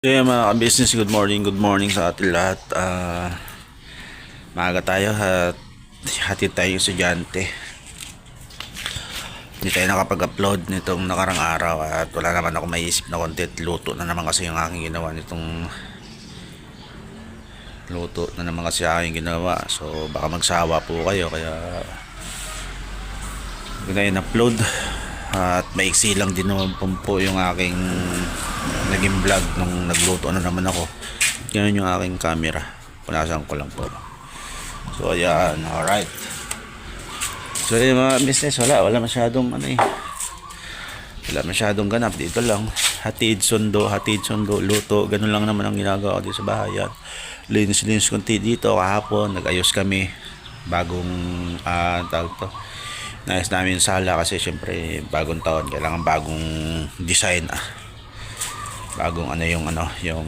So yun mga ka-business, good morning sa ating lahat. Maaga tayo at hatid tayo yung estudyante. Hindi tayo nakapag-upload nitong nakarang araw at wala naman ako maiisip na content. Luto na naman kasi yung aking ginawa so baka magsawa po kayo, kaya hindi na in-upload. At maiksi lang din naman po yung aking naging vlog nung nagluto na naman ako. Ganun yung aking camera, punasan ko lang po. So ayan, alright. So yung mga business, wala masyadong wala masyadong ganap dito lang. Hatid sundo, luto, ganun lang naman ang ginagawa ko dito sa bahay. Yan, linis konti dito. Kahapon nag-ayos kami bagong tawag to, nais namin yung sala kasi syempre bagong taon, kailangan bagong design, bagong yung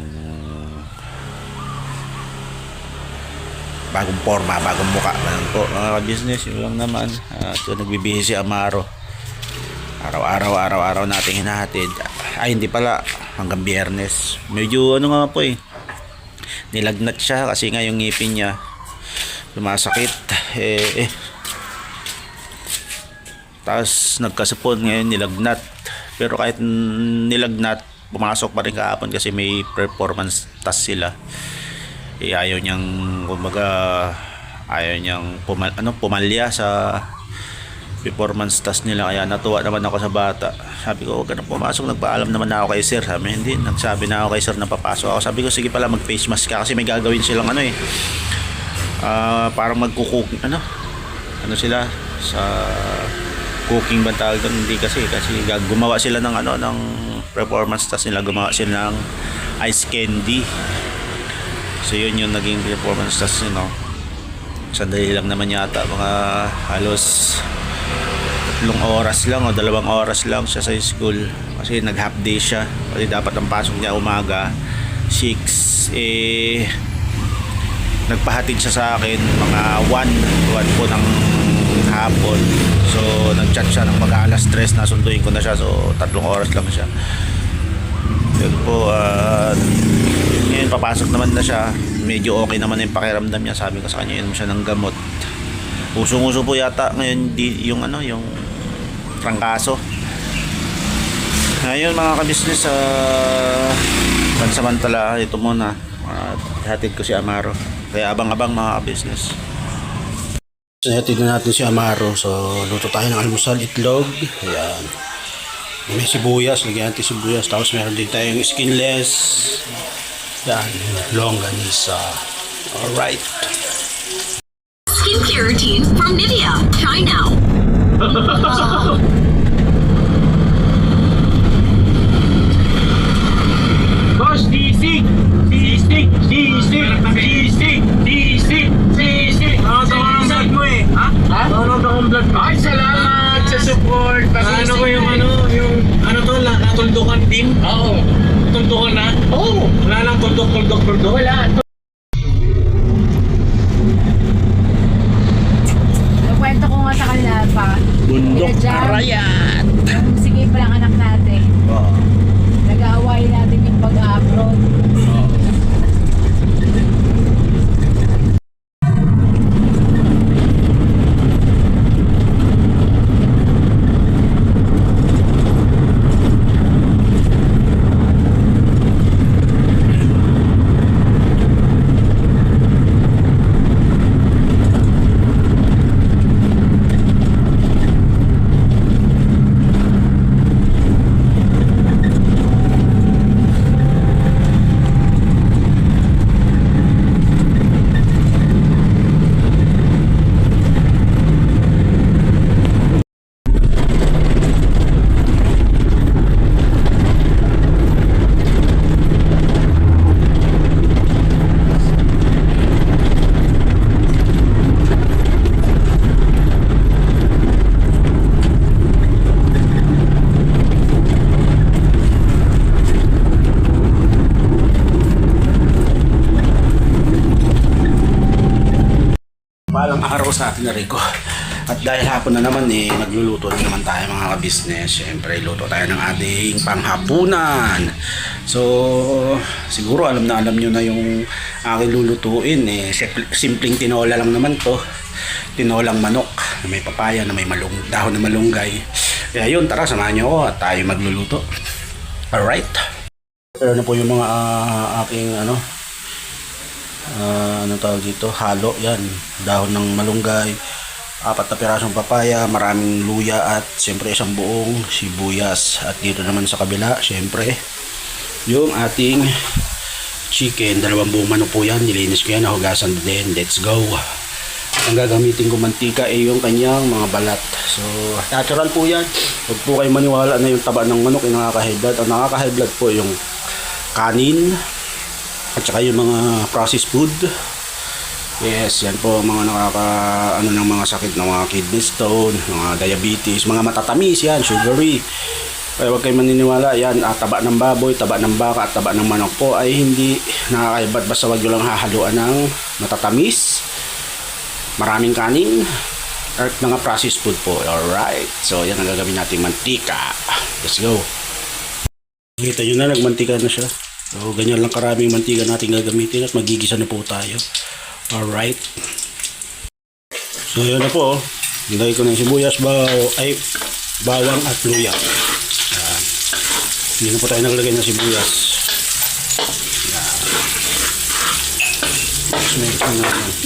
bagong forma, bagong muka. Ganun po mga business, yun lang naman. So nagbibihis si Amaro, araw-araw nating hinahatid. Hindi pala, hanggang Biyernes. Medyo nilagnat siya kasi nga yung ngipin niya sumasakit tapos nagkasipon, ngayon nilagnat. Pero kahit nilagnat, pumasok pa rin kahapon kasi may performance task sila. Ayaw niyang pumalya sa performance task nila, kaya natuwa naman ako sa bata. Sabi ko, huwag ka na pumasok, nagpaalam naman na ako kay sir. Sabi, hindi, nagsabi na ako kay sir na papasok ako. Sabi ko, sige pala, mag face mask ka kasi may gagawin silang parang magkukook sila sa cooking ba tawag doon? Hindi kasi gumawa sila ng performance task nila, gumawa sila ng ice candy. So yun yung naging performance task nila. Sandali lang naman yata, mga halos 3 oras lang o 2 oras lang siya sa school kasi nag half day siya, kasi dapat ang pasok niya umaga 6. Nagpahatid siya sa akin mga 1 po ng hapon. So nag-chat siya ng mag-alas 3, nasunduin ko na siya, so 3 oras lang siya. Yun po, ngayon papasok naman na siya, medyo okay naman yung pakiramdam niya. Sabi ko sa kanya, inom siya ng gamot. Usong-uso po yata ngayon yung trangkaso. Ngayon mga ka-business, pansamantala ito muna, hatid ko si Amaro, kaya abang-abang mga ka-business. So hatid na natin si Amaro. So luto tayo ng almusal, itlog, ayan, may sibuyas, lagyan natin sibuyas, tapos meron din tayong skinless, yan, longganisa. Alright. Skincare routine from Nivea. Try now. Boss, sisig! Nanonood akong vlog mo eh. Ha? Nanonood akong vlog mo. Ay, salamat sa support. Ano ko yung natuldukan din? Oo. Tuldukan na? Oo. Wala nang tuldok. Wala. Kwento ko nga sa kanila pa. Bundok Arayat. Sige pa lang anak natin. Nag-aaway natin yung pag-upload. Palang araw sa atin na rin ko. At dahil hapon na naman nagluluto na naman tayo mga ka-business. Siyempre, luto tayo ng ating panghapunan. So, siguro alam nyo na yung aking lulutuin. Simpleng tinola lang naman to. Tinolang manok na may papaya, na may dahon na malunggay. Kaya yun, tara, samahan nyo ako at tayo magluluto. Alright. Pero na po yung mga aking ano tawag dito, halo. Yan, dahon ng malunggay, 4 na pirasong papaya, maraming luya at siyempre isang buong sibuyas. At dito naman sa kabila, siyempre yung ating chicken, 2 buong manok po yan. Nilinis ko yan, nahugasan din. Let's go. Ang gagamitin ko mantika ay yung kanyang mga balat. So natural po yan. Huwag po kayo maniwala na yung taba ng manok ay nakaka-high blood. Ang nakaka-high blood po yung kanin at saka yung mga processed food. Yes, yan po mga ng mga sakit ng mga kidney stone, mga diabetes, mga matatamis yan, sugary. Kaya huwag kayo maniniwala yan, taba ng baboy, taba ng baka at taba ng manok po ay hindi nakakaibat. Basta wag nyo lang hahaluan ng matatamis, maraming kanin, at mga processed food po. Alright, so yan ang gagawin natin, mantika. Let's go. Kita nyo na, nagmantika na siya. So ganyan lang karaming mantika natin gagamitin at magigisa na po tayo. Alright. So yan na po. Nilagay ko na yung sibuyas, bawang at luya. Yan. Hindi na po tayo naglagay ng sibuyas. Yan.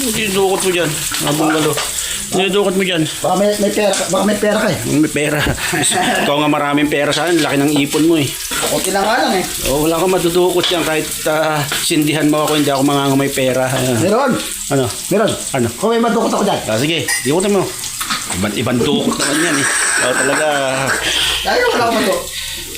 Dudukot mo dyan. Abang galo. Dudukot mo dyan. Baka may pera ka eh. May pera. Ikaw nga maraming pera sa akin. Laki ng ipon mo eh. Kunti na nga lang eh. Oh, wala kang madudukot yan kahit sindihan mo ako, hindi ako mangangamay pera. Meron. Ano? Meron. Ano? Kung may madukot ako dyan. Sige, dikutin mo. Ibang dukot naman yan eh. Talaga. Ayaw, wala akong madukot.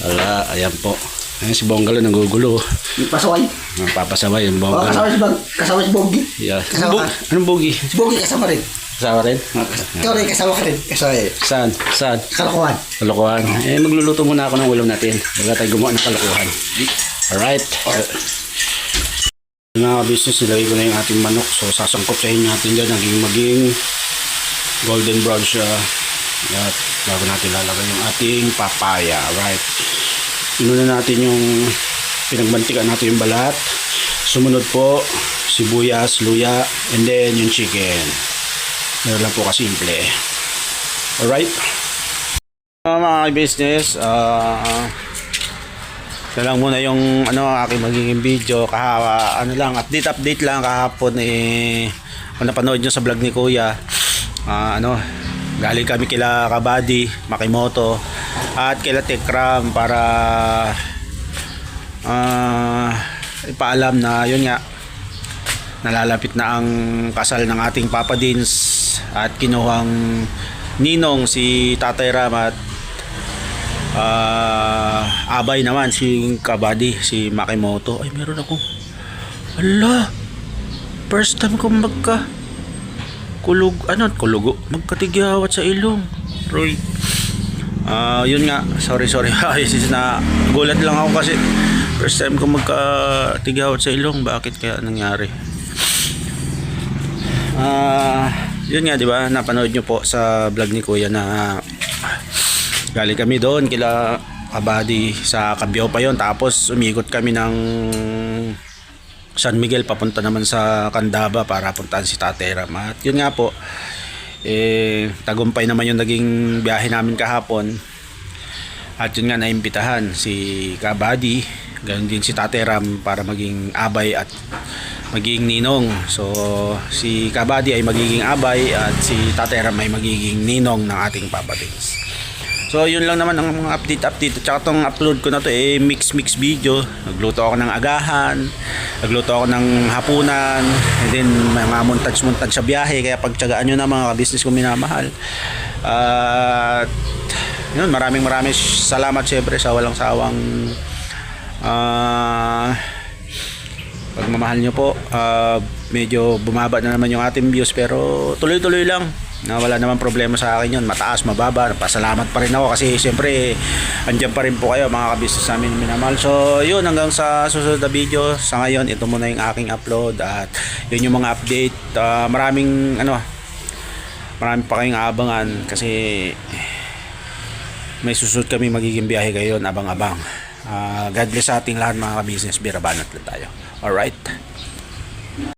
Wala, ayan po. Ayan si Bonggalo nagugulo. Yung pasaway. Papasaway yung O, Bonggalo. kasama si Bogi. Yeah. Kasama ka. Anong bogi? Si Bogi kasama rin. Kasama rin? Ikaw rin, kasama ka rin. Kasama eh. Saan? Saan? Kalokohan. Kalokohan. Magluluto muna ako ng ulam natin. Baga tayo gumawa ng kalokohan. Alright. Mga business, nilagay ko na yung ating manok. So, sasangkotsahin natin dyan. Maging golden brown siya. At bago natin lalagay yung ating papaya. Right. Inuna natin yung pinagmantikan natin yung balat. Sumunod po, sibuyas, luya, and then yung chicken. Meron lang po kasimple. Alright. Mga business, ito lang muna yung aking magiging video. Update lang kahapon kung napanood nyo sa vlog ni Kuya. Galing kami kila Kabady, Makimoto at kila Tekram para ipaalam na yun nga, nalalapit na ang kasal ng ating Papa Dins at kinuhang ninong si Tatay Ram at abay naman si Kabady, si Makimoto. Ay, meron akong first time ko magkatigyawat sa ilong. Roy. Yun nga, sorry. Na gulat lang ako kasi first time ko magkatigyawat sa ilong. Bakit kaya nangyari? Yun nga, di ba? Napanood nyo po sa vlog ni Kuya na galing kami doon kila Kabady sa Cabiao pa yon. Tapos umikot kami ng San Miguel papunta naman sa Candaba para puntahan si Tatay Ram. At yun nga po, tagumpay naman yung naging biyahe namin kahapon. At yun nga, naimbitahan si Kabady, ganoon din si Tatay Ram para maging abay at magiging ninong. So si Kabady ay magiging abay at si Tatay Ram ay magiging ninong ng ating Papa Dins. So yun lang naman ang mga update. Tsaka tong upload ko na to mix video. Nagluto ako ng agahan, nagluto ako ng hapunan, and then mga montage sa biyahe. Kaya pagtsagaan nyo na mga business ko minamahal. Yun, maraming salamat syempre sa walang sawang pagmamahal nyo po. Medyo bumaba na naman yung ating views, pero tuloy-tuloy lang. Wala naman problema sa akin yun, mataas, mababa. Pasalamat pa rin ako kasi siyempre andyan pa rin po kayo mga kabisnes namin minamahal. So yun, hanggang sa susunod na video. Sa ngayon, ito muna yung aking upload at yun yung mga update. Maraming marami pa kayong aabangan kasi may susunod kami magiging biyahe ngayon, abang-abang. God bless sa ating lahat mga business, birabanat lang tayo. Alright.